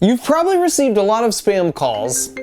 You've probably received a lot of spam calls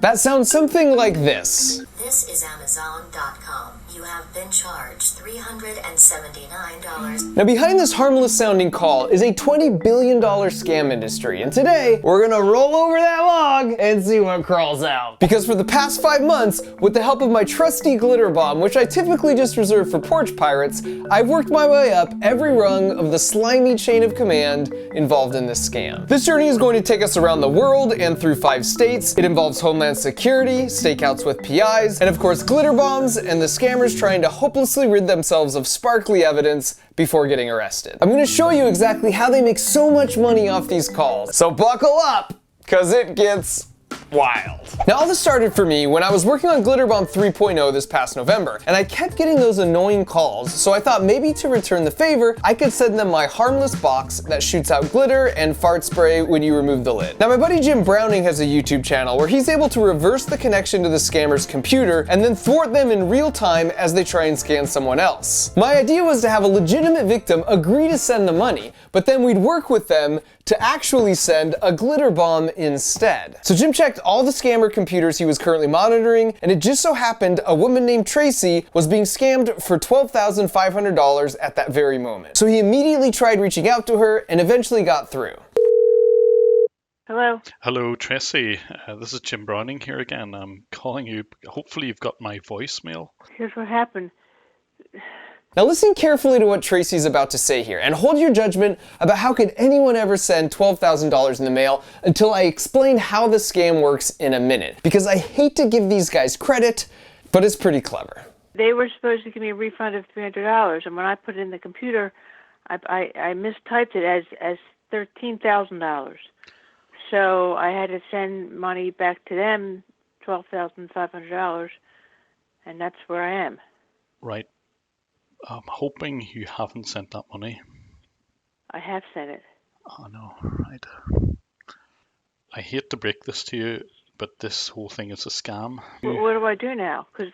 that sound something like this. This is Amazon.com. You have been charged $379. Now behind this harmless sounding call is a $20 billion scam industry, and today we're gonna roll over that log and see what crawls out. Because for the past 5 months, with the help of my trusty glitter bomb, which I typically just reserve for porch pirates, I've worked my way up every rung of the slimy chain of command involved in this scam. This journey is going to take us around the world and through 5 states. It involves Homeland Security, stakeouts with PIs, and of course glitter bombs, and the scammers trying to hopelessly rid themselves of sparkly evidence before getting arrested. I'm gonna show you exactly how they make so much money off these calls. So buckle up, cause it gets wild. Now all this started for me when I was working on Glitter Bomb 3.0 this past November, and I kept getting those annoying calls, so I thought maybe to return the favor, I could send them my harmless box that shoots out glitter and fart spray when you remove the lid. Now my buddy Jim Browning has a YouTube channel where he's able to reverse the connection to the scammer's computer and then thwart them in real time as they try and scan someone else. My idea was to have a legitimate victim agree to send the money, but then we'd work with them to actually send a glitter bomb instead. So Jim checked all the scammer computers he was currently monitoring, and it just so happened a woman named Tracy was being scammed for $12,500 at that very moment. So he immediately tried reaching out to her and eventually got through. Hello. Hello, Tracy. This is Jim Browning here again. I'm calling you. Hopefully you've got my voicemail. Here's what happened. Now listen carefully to what Tracy's about to say here, and hold your judgment about how could anyone ever send $12,000 in the mail until I explain how the scam works in a minute. Because I hate to give these guys credit, but it's pretty clever. They were supposed to give me a refund of $300, and when I put it in the computer, I mistyped it as $13,000. So I had to send money back to them, $12,500, and that's where I am. Right. I'm hoping you haven't sent that money. I have sent it. Oh no, right. I hate to break this to you, but this whole thing is a scam. What do I do now? Because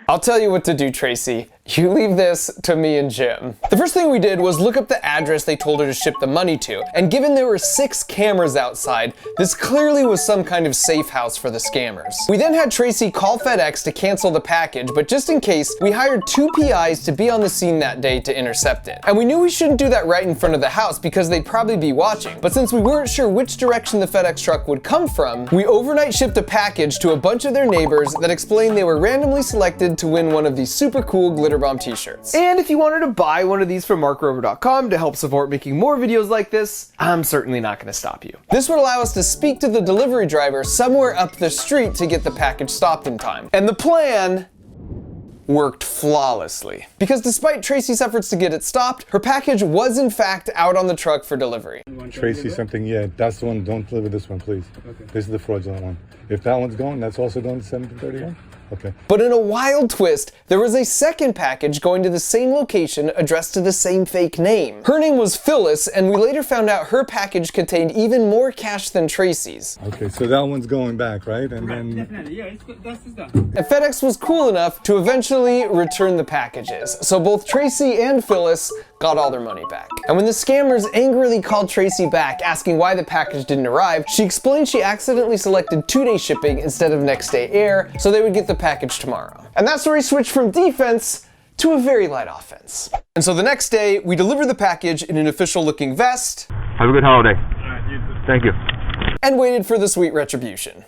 I'll tell you what to do, Tracy. You leave this to me and Jim. The first thing we did was look up the address they told her to ship the money to, and given there were 6 cameras outside, this clearly was some kind of safe house for the scammers. We then had Tracy call FedEx to cancel the package, but just in case, we hired 2 PIs to be on the scene that day to intercept it. And we knew we shouldn't do that right in front of the house because they'd probably be watching, but since we weren't sure which direction the FedEx truck would come from, we overnight shipped a package to a bunch of their neighbors that explained they were randomly selected to win one of these super cool Glitter Bomb t-shirts. And if you wanted to buy one of these from markrober.com to help support making more videos like this, I'm certainly not going to stop you. This would allow us to speak to the delivery driver somewhere up the street to get the package stopped in time. And the plan worked flawlessly. Because despite Tracy's efforts to get it stopped, her package was in fact out on the truck for delivery. Tracy something, yeah, that's the one. Don't deliver this one, please. Okay. This is the fraudulent one. If that one's going, that's also going to 1731? Okay. But in a wild twist, there was a second package going to the same location addressed to the same fake name. Her name was Phyllis, and we later found out her package contained even more cash than Tracy's. Okay, so that one's going back, right? And then definitely, yeah, that's done. And FedEx was cool enough to eventually return the packages, so both Tracy and Phyllis got all their money back. And when the scammers angrily called Tracy back asking why the package didn't arrive, she explained she accidentally selected 2-day shipping instead of next day air, so they would get the package tomorrow. And that's where he switched from defense to a very light offense. And so the next day, we delivered the package in an official looking vest. Have a good holiday. Thank you. And waited for the sweet retribution.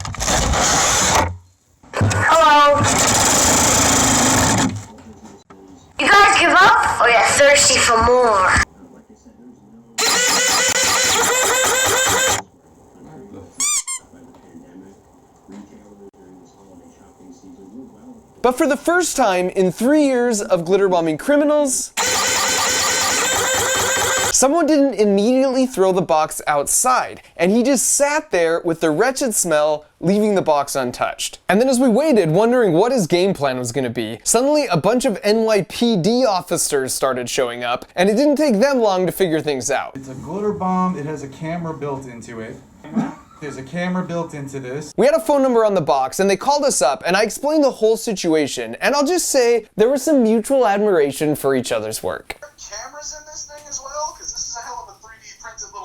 Hello. You guys give up, or you're thirsty for more? But for the first time in 3 years of glitter bombing criminals, someone didn't immediately throw the box outside, and he just sat there with the wretched smell, leaving the box untouched. And then as we waited, wondering what his game plan was gonna be, suddenly a bunch of NYPD officers started showing up, and it didn't take them long to figure things out. It's a glitter bomb, it has a camera built into it. There's a camera built into this. We had a phone number on the box, and they called us up, and I explained the whole situation, and I'll just say there was some mutual admiration for each other's work. Cameras in this thing as well? Because this is a hell of a 3D printed little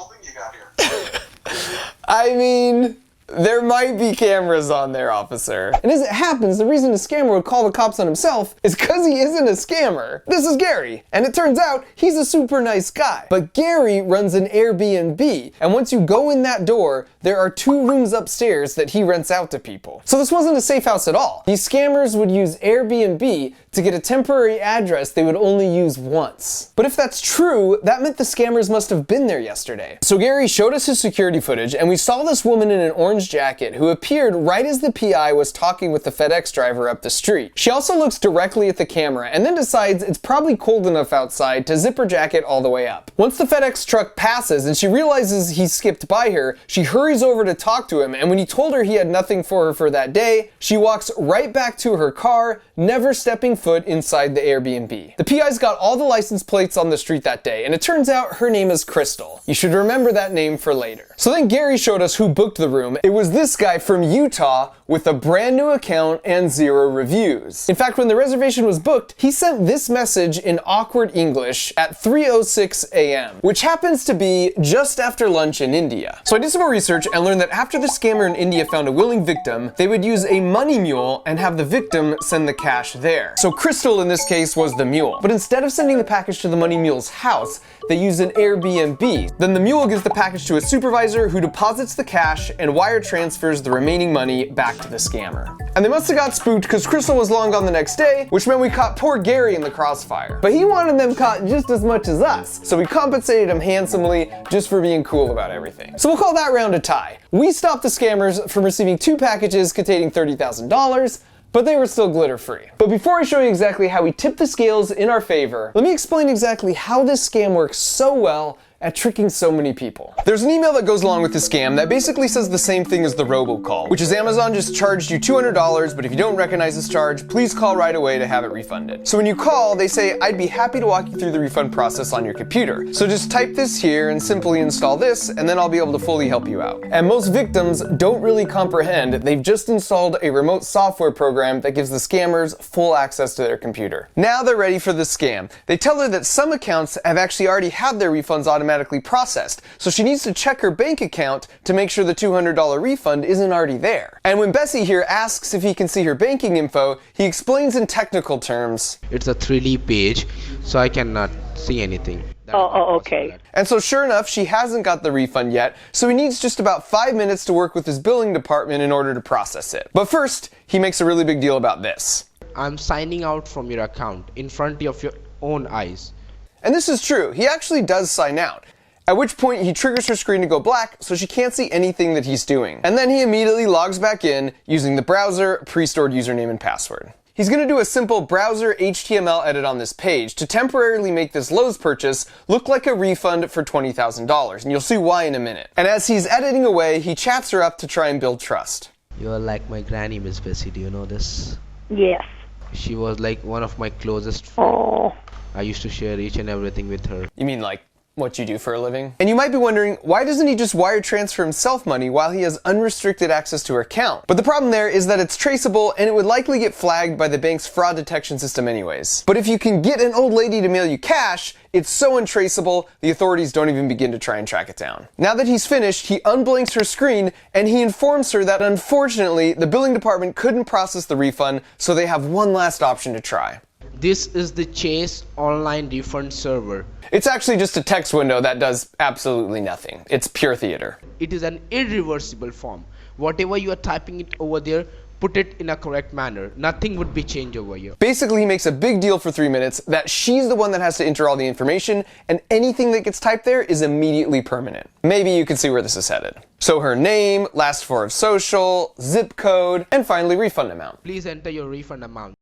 I mean, there might be cameras on there, officer. And as it happens, the reason a scammer would call the cops on himself is because he isn't a scammer. This is Gary, and it turns out he's a super nice guy. But Gary runs an Airbnb, and once you go in that door, there are 2 rooms upstairs that he rents out to people. So this wasn't a safe house at all. These scammers would use Airbnb to get a temporary address they would only use once. But if that's true, that meant the scammers must have been there yesterday. So Gary showed us his security footage, and we saw this woman in an orange jacket who appeared right as the PI was talking with the FedEx driver up the street. She also looks directly at the camera and then decides it's probably cold enough outside to zip her jacket all the way up. Once the FedEx truck passes and she realizes he skipped by her, she hurries over to talk to him, and when he told her he had nothing for her for that day, she walks right back to her car, never stepping foot inside the Airbnb. The PI's got all the license plates on the street that day, and it turns out her name is Crystal. You should remember that name for later. So then Gary showed us who booked the room. It was this guy from Utah with a brand new account and 0 reviews. In fact, when the reservation was booked, he sent this message in awkward English at 3:06 a.m., which happens to be just after lunch in India. So I did some more research and learned that after the scammer in India found a willing victim, they would use a money mule and have the victim send the cash there. So Crystal in this case was the mule. But instead of sending the package to the money mule's house, they use an Airbnb. Then the mule gives the package to a supervisor who deposits the cash and wire transfers the remaining money back to the scammer. And they must have got spooked because Crystal was long gone the next day, which meant we caught poor Gary in the crossfire. But he wanted them caught just as much as us, so we compensated him handsomely just for being cool about everything. So we'll call that round a tie. We stopped the scammers from receiving 2 packages containing $30,000, but they were still glitter-free. But before I show you exactly how we tip the scales in our favor, let me explain exactly how this scam works so well at tricking so many people. There's an email that goes along with the scam that basically says the same thing as the robocall, which is Amazon just charged you $200, but if you don't recognize this charge, please call right away to have it refunded. So when you call, they say, I'd be happy to walk you through the refund process on your computer. So just type this here and simply install this, and then I'll be able to fully help you out. And most victims don't really comprehend they've just installed a remote software program that gives the scammers full access to their computer. Now they're ready for the scam. They tell her that some accounts have actually already had their refunds automatically processed, so she needs to check her bank account to make sure the $200 refund isn't already there. And when Bessie here asks if he can see her banking info, he explains in technical terms, it's a 3D page, so I cannot see anything. Okay. And so sure enough, she hasn't got the refund yet, so he needs just about 5 minutes to work with his billing department in order to process it. But first, he makes a really big deal about this. I'm signing out from your account in front of your own eyes. And this is true, he actually does sign out. At which point he triggers her screen to go black so she can't see anything that he's doing. And then he immediately logs back in using the browser pre-stored username and password. He's going to do a simple browser HTML edit on this page to temporarily make this Lowe's purchase look like a refund for $20,000, and you'll see why in a minute. And as he's editing away, he chats her up to try and build trust. You're like my granny, Miss Bessie, do you know this? Yes. She was like one of my closest friends. Oh. I used to share each and everything with her. You mean like what you do for a living? And you might be wondering, why doesn't he just wire transfer himself money while he has unrestricted access to her account? But the problem there is that it's traceable and it would likely get flagged by the bank's fraud detection system anyways. But if you can get an old lady to mail you cash, it's so untraceable, the authorities don't even begin to try and track it down. Now that he's finished, he unblinks her screen and he informs her that unfortunately, the billing department couldn't process the refund, so they have one last option to try. This is the Chase online refund server. It's actually just a text window that does absolutely nothing. It's pure theater. It is an irreversible form. Whatever you are typing it over there, put it in a correct manner. Nothing would be changed over here. Basically, he makes a big deal for 3 minutes that she's the one that has to enter all the information, and anything that gets typed there is immediately permanent. Maybe you can see where this is headed. So her name, last 4 of social, zip code, and finally refund amount. Please enter your refund amount.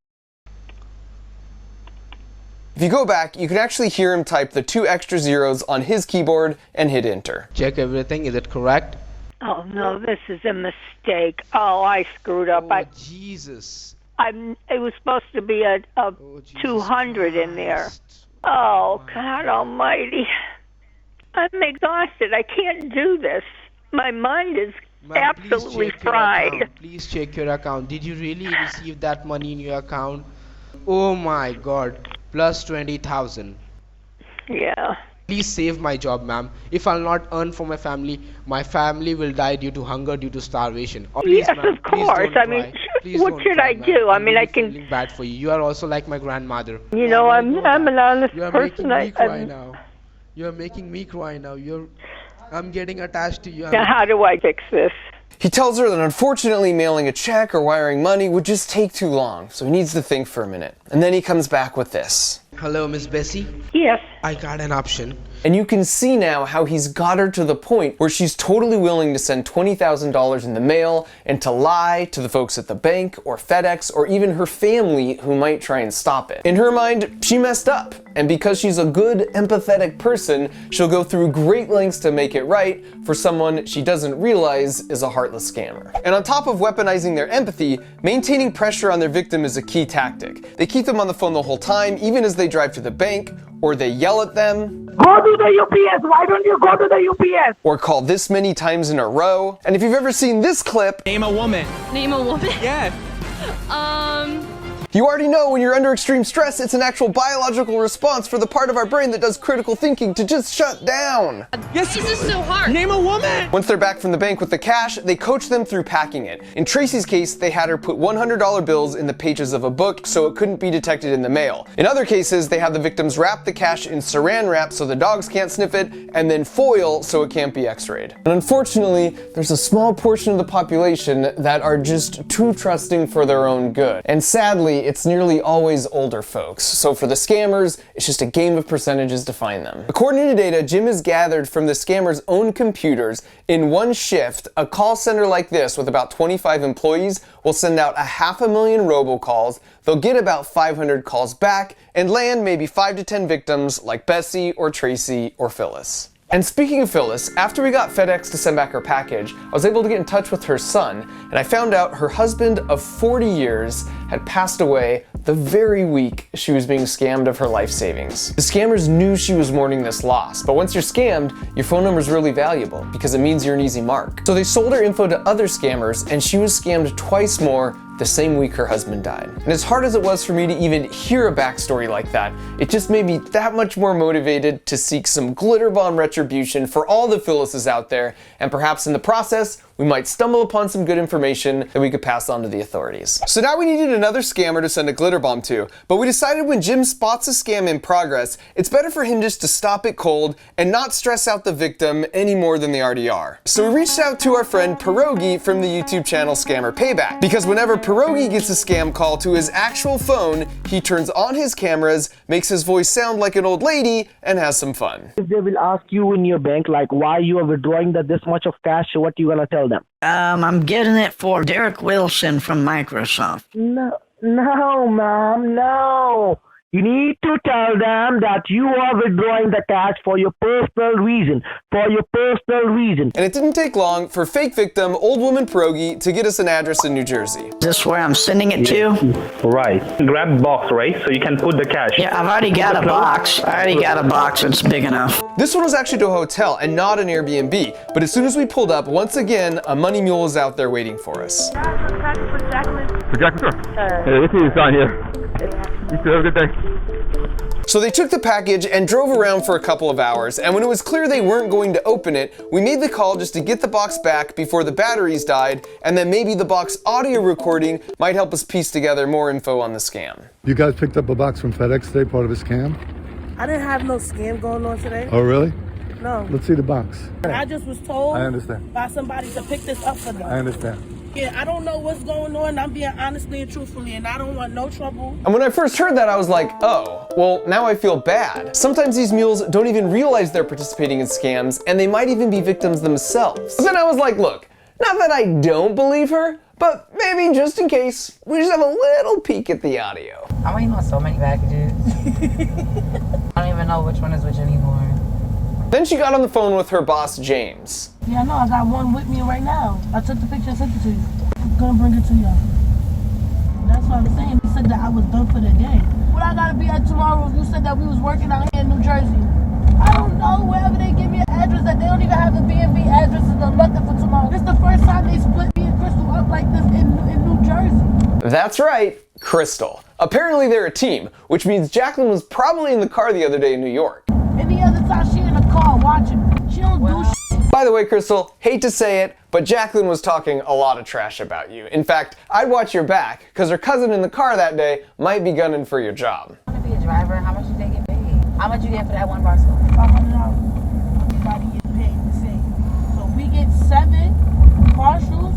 If you go back, you can actually hear him type the 2 extra zeros on his keyboard and hit enter. Check everything, is it correct? Oh no, this is a mistake. Oh, I screwed up. Oh, Jesus. It was supposed to be a 200 in there. Oh, God almighty. I'm exhausted. I can't do this. My mind is absolutely fried. Please check your account. Did you really receive that money in your account? Oh my God. Plus 20,000. Yeah. Please save my job, ma'am. If I'll not earn for my family will die due to hunger, due to starvation. Please, Yes, ma'am, of please course. don't I mean, cry. Please what don't should cry, I ma'am. do? I I'm mean, really I can- feeling bad for you. You are also like my grandmother. You know, I I'm know an that. honest You are person. making me cry I'm- now. You are making me cry now. I'm getting attached to you. Now, how do I fix this? He tells her that unfortunately mailing a check or wiring money would just take too long, so he needs to think for a minute. And then he comes back with this. Hello, Miss Bessie. Yes. I got an option. And you can see now how he's got her to the point where she's totally willing to send $20,000 in the mail and to lie to the folks at the bank or FedEx or even her family who might try and stop it. In her mind, she messed up. And because she's a good, empathetic person, she'll go through great lengths to make it right for someone she doesn't realize is a heartless scammer. And on top of weaponizing their empathy, maintaining pressure on their victim is a key tactic. They keep them on the phone the whole time, even as they drive to the bank, or they yell at them. Go to the UPS! Why don't you go to the UPS? Or call this many times in a row. And if you've ever seen this clip, Name a woman. Name a woman? Yes. you already know when you're under extreme stress, it's an actual biological response for the part of our brain that does critical thinking to just shut down. Yes. This is so hard. Name a woman. Once they're back from the bank with the cash, they coach them through packing it. In Tracy's case, they had her put $100 bills in the pages of a book so it couldn't be detected in the mail. In other cases, they had the victims wrap the cash in saran wrap so the dogs can't sniff it, and then foil so it can't be x-rayed. And unfortunately, there's a small portion of the population that are just too trusting for their own good. And sadly, it's nearly always older folks. So for the scammers, it's just a game of percentages to find them. According to data Jim has gathered from the scammers' own computers, in one shift, a call center like this with about 25 employees will send out 500,000 robocalls. They'll get about 500 calls back and land maybe 5 to 10 victims like Bessie or Tracy or Phyllis. And speaking of Phyllis, after we got FedEx to send back her package, I was able to get in touch with her son, and I found out her husband of 40 years had passed away the very week she was being scammed of her life savings. The scammers knew she was mourning this loss, but once you're scammed, your phone number is really valuable because it means you're an easy mark. So they sold her info to other scammers, and she was scammed twice more the same week her husband died. And as hard as it was for me to even hear a backstory like that, it just made me that much more motivated to seek some glitter bomb retribution for all the Phyllises out there, and perhaps in the process, we might stumble upon some good information that we could pass on to the authorities. So now we needed another scammer to send a glitter bomb to, but we decided when Jim spots a scam in progress, it's better for him just to stop it cold and not stress out the victim any more than they already are. So we reached out to our friend Pierogi from the YouTube channel Scammer Payback, because whenever Pierogi gets a scam call to his actual phone, he turns on his cameras, makes his voice sound like an old lady, and has some fun. If they will ask you in your bank, like, why you are withdrawing this much of cash, what you gonna tell them? I'm getting it for Derek Wilson from Microsoft. No, ma'am, no. You need to tell them that you are withdrawing the cash for your personal reason. And it didn't take long for fake victim, old woman Pierogi, to get us an address in New Jersey. Is this where I'm sending it to? Right. Grab box, right? So you can put the cash. Yeah, I've already got a box. It's big enough. This one was actually to a hotel and not an Airbnb, but as soon as we pulled up, once again, a money mule was out there waiting for us. For Jacqueline, sir. This is on here. You too, have a good day. So they took the package and drove around for a couple of hours, and when it was clear they weren't going to open it, we made the call just to get the box back before the batteries died, and then maybe the box audio recording might help us piece together more info on the scam. You guys picked up a box from FedEx today, part of a scam? I didn't have no scam going on today. Oh, really? No. Let's see the box. I just was told I understand. by somebody to pick this up for them. I understand. Yeah, I don't know what's going on. I'm being honestly and truthfully, and I don't want no trouble. And when I first heard that, I was like, oh, well, now I feel bad. Sometimes these mules don't even realize they're participating in scams, and they might even be victims themselves. But then I was like, look, not that I don't believe her, but maybe just in case, we just have a little peek at the audio. I'm waiting on so many packages. I don't even know which one is which anymore. Then she got on the phone with her boss, James. Yeah, I know. I got one with me right now. I took the picture and sent it to you. I'm gonna bring it to you. That's what I'm saying. He said that I was done for the day. What I gotta be at tomorrow if you said that we was working out here in New Jersey? I don't know. Wherever they give me an address that they don't even have a B&B address or nothing for tomorrow. This is the first time they split me and Crystal up like this in New Jersey. That's right, Crystal. Apparently they're a team, which means Jacqueline was probably in the car the other day in New York. Any other time she the way, Crystal, hate to say it, but Jacqueline was talking a lot of trash about you. In fact, I'd watch your back, because her cousin in the car that day might be gunning for your job. I want to be a driver. How much did they get paid? How much you get for that one bar school? $500. Everybody get paid the same. So if we get 7 partials,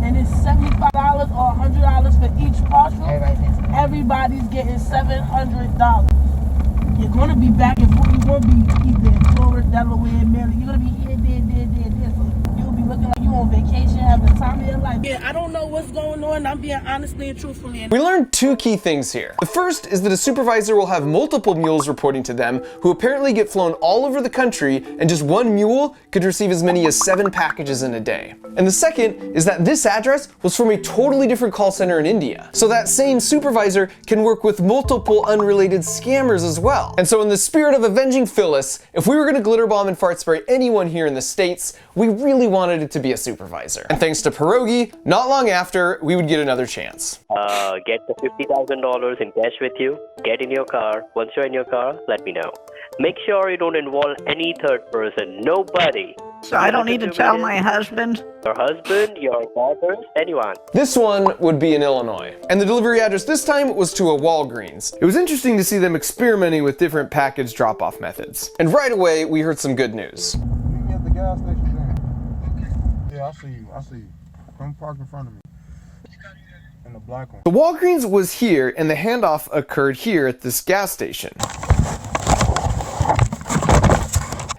and it's $75 or $100 for each partial, everybody's getting $700. You're going to be back and forth. You're going to be either in Florida, Delaware, Maryland. You're going to be here, there. So you'll be looking like you on vacation, having the time of your life. Yeah, I don't know what's going on. I'm being honestly and truthfully. We learned 2 key things here. The first is that a supervisor will have multiple mules reporting to them who apparently get flown all over the country, and just one mule could receive as many as 7 packages in a day. And the second is that this address was from a totally different call center in India. So that same supervisor can work with multiple unrelated scammers as well. And so in the spirit of avenging Phyllis, if we were going to glitter bomb and fart spray anyone here in the States, we really wanted it to be a supervisor. And thanks to Pierogi, not long after, we would get another chance. Get the $50,000 in cash with you, get in your car. Once you're in your car, let me know. Make sure you don't involve any third person, nobody. So I don't need to tell my husband? Your husband, your daughter, anyone. This one would be in Illinois. And the delivery address this time was to a Walgreens. It was interesting to see them experimenting with different package drop-off methods. And right away, we heard some good news. Meet me at the gas station then. Yeah, I see you. Come park in front of me. In the black one. The Walgreens was here, and the handoff occurred here at this gas station.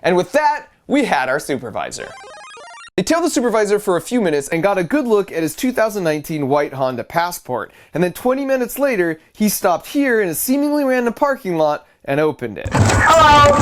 And with that, we had our supervisor. They tailed the supervisor for a few minutes and got a good look at his 2019 white Honda Passport. And then 20 minutes later, he stopped here in a seemingly random parking lot and opened it. Hello.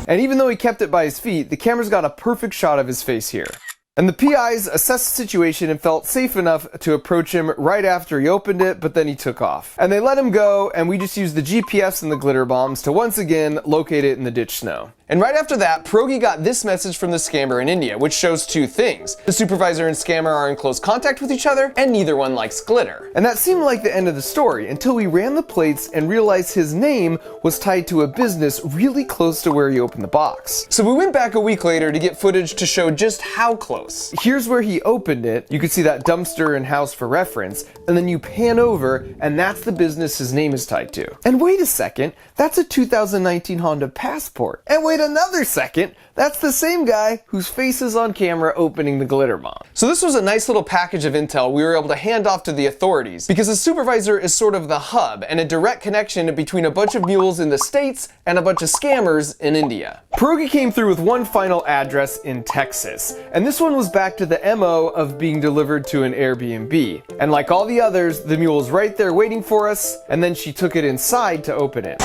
And even though he kept it by his feet, the cameras got a perfect shot of his face here. And the PIs assessed the situation and felt safe enough to approach him right after he opened it, but then he took off. And they let him go, and we just used the GPS and the glitter bombs to once again locate it in the ditch snow. And right after that, Pierogi got this message from the scammer in India, which shows 2 things. The supervisor and scammer are in close contact with each other, and neither one likes glitter. And that seemed like the end of the story, until we ran the plates and realized his name was tied to a business really close to where he opened the box. So we went back a week later to get footage to show just how close. Here's where he opened it. You can see that dumpster and house for reference, and then you pan over, and that's the business his name is tied to. And wait a second, that's a 2019 Honda Passport. And wait another second, that's the same guy whose face is on camera opening the glitter bomb. So this was a nice little package of intel we were able to hand off to the authorities, because the supervisor is sort of the hub and a direct connection between a bunch of mules in the States and a bunch of scammers in India. Pierogi came through with one final address in Texas, and this one was back to the MO of being delivered to an Airbnb. And like all the others, the mule was right there waiting for us, and then she took it inside to open it.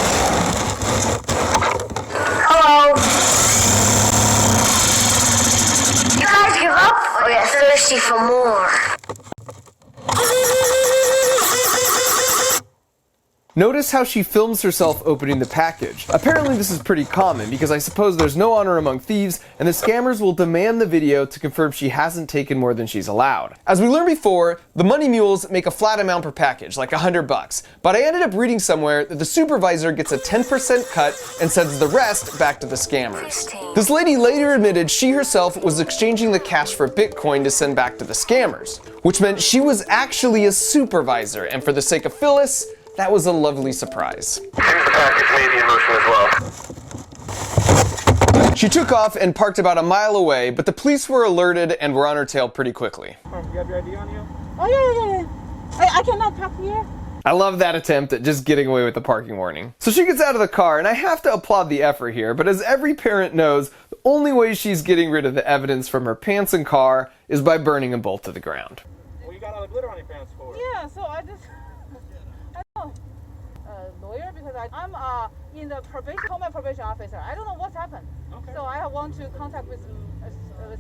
Hello. You guys give up or you're thirsty for more? Notice how she films herself opening the package. Apparently this is pretty common because I suppose there's no honor among thieves, and the scammers will demand the video to confirm she hasn't taken more than she's allowed. As we learned before, the money mules make a flat amount per package, like $100, but I ended up reading somewhere that the supervisor gets a 10% cut and sends the rest back to the scammers. This lady later admitted she herself was exchanging the cash for Bitcoin to send back to the scammers, which meant she was actually a supervisor, and for the sake of Phyllis, that was a lovely surprise. She took off and parked about a mile away, but the police were alerted and were on her tail pretty quickly. You have your ID on you? Oh, yeah. I cannot park here. I love that attempt at just getting away with the parking warning. So she gets out of the car, and I have to applaud the effort here, but as every parent knows, the only way she's getting rid of the evidence from her pants and car is by burning them both to the ground. Well, you got all the glitter on your pants for? Yeah, so I just... lawyer because I'm in the probation officer. I don't know what's happened. Okay. So I want to contact with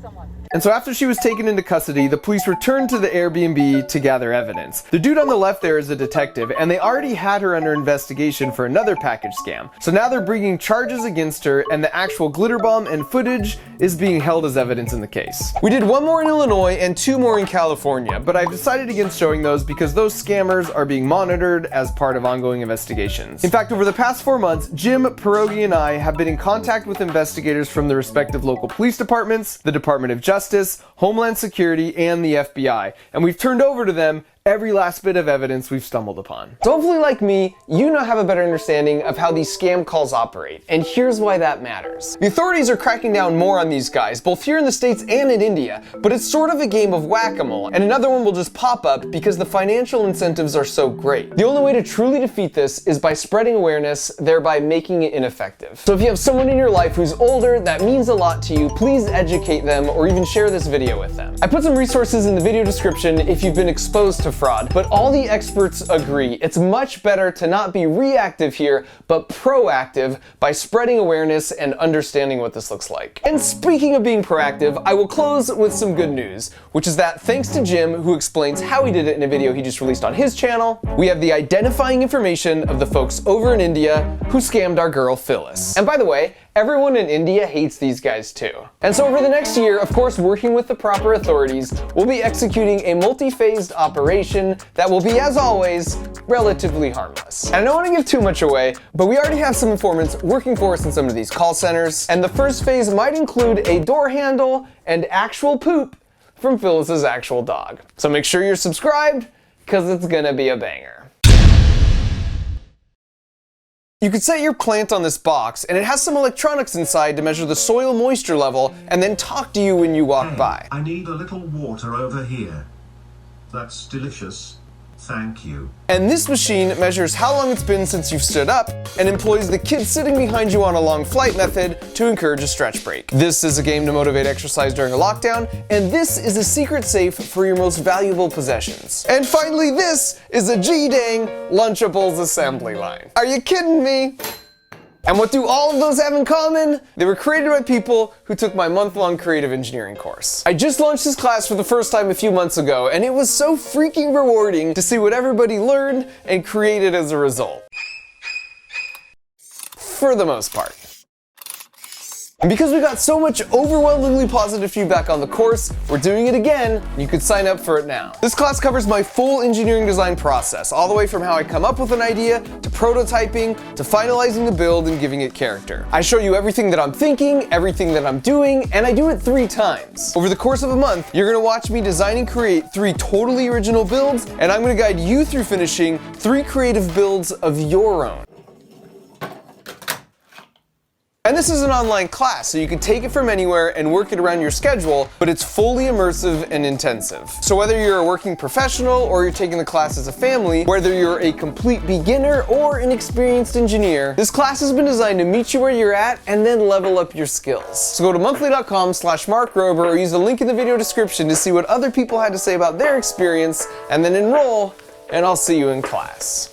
someone. And so after she was taken into custody, the police returned to the Airbnb to gather evidence. The dude on the left there is a detective, and they already had her under investigation for another package scam. So now they're bringing charges against her, and the actual glitter bomb and footage is being held as evidence in the case. We did one more in Illinois and 2 more in California, but I've decided against showing those because those scammers are being monitored as part of ongoing investigations. In fact, over the past 4 months, Jim, Pierogi, and I have been in contact with investigators investigators from the respective local police departments, the Department of Justice, Homeland Security, and the FBI, and we've turned over to them every last bit of evidence we've stumbled upon. So hopefully, like me, you now have a better understanding of how these scam calls operate, and here's why that matters. The authorities are cracking down more on these guys, both here in the States and in India, but it's sort of a game of whack-a-mole, and another one will just pop up because the financial incentives are so great. The only way to truly defeat this is by spreading awareness, thereby making it ineffective. So if you have someone in your life who's older that means a lot to you, please educate them or even share this video with them. I put some resources in the video description if you've been exposed to fraud, but all the experts agree it's much better to not be reactive here, but proactive by spreading awareness and understanding what this looks like. And speaking of being proactive, I will close with some good news, which is that thanks to Jim, who explains how he did it in a video he just released on his channel, we have the identifying information of the folks over in India who scammed our girl Phyllis. And by the way, everyone in India hates these guys too. And so over the next year, of course, working with the proper authorities, we'll be executing a multi-phased operation that will be, as always, relatively harmless. And I don't want to give too much away, but we already have some informants working for us in some of these call centers, and the first phase might include a door handle and actual poop from Phyllis's actual dog. So make sure you're subscribed, because it's gonna be a banger. You could set your plant on this box, and it has some electronics inside to measure the soil moisture level and then talk to you when you walk by. I need a little water over here. That's delicious. Thank you. And this machine measures how long it's been since you've stood up and employs the kid sitting behind you on a long flight method to encourage a stretch break. This is a game to motivate exercise during a lockdown, and this is a secret safe for your most valuable possessions. And finally, this is a G-dang Lunchables assembly line. Are you kidding me? And what do all of those have in common? They were created by people who took my month-long creative engineering course. I just launched this class for the first time a few months ago, and it was so freaking rewarding to see what everybody learned and created as a result. For the most part. And because we got so much overwhelmingly positive feedback on the course, we're doing it again, and you can sign up for it now. This class covers my full engineering design process, all the way from how I come up with an idea, to prototyping, to finalizing the build and giving it character. I show you everything that I'm thinking, everything that I'm doing, and I do it 3 times. Over the course of a month, you're gonna watch me design and create 3 totally original builds, and I'm gonna guide you through finishing 3 creative builds of your own. And this is an online class, so you can take it from anywhere and work it around your schedule, but it's fully immersive and intensive. So whether you're a working professional or you're taking the class as a family, whether you're a complete beginner or an experienced engineer, this class has been designed to meet you where you're at and then level up your skills. So go to monthly.com/MarkRober or use the link in the video description to see what other people had to say about their experience, and then enroll, and I'll see you in class.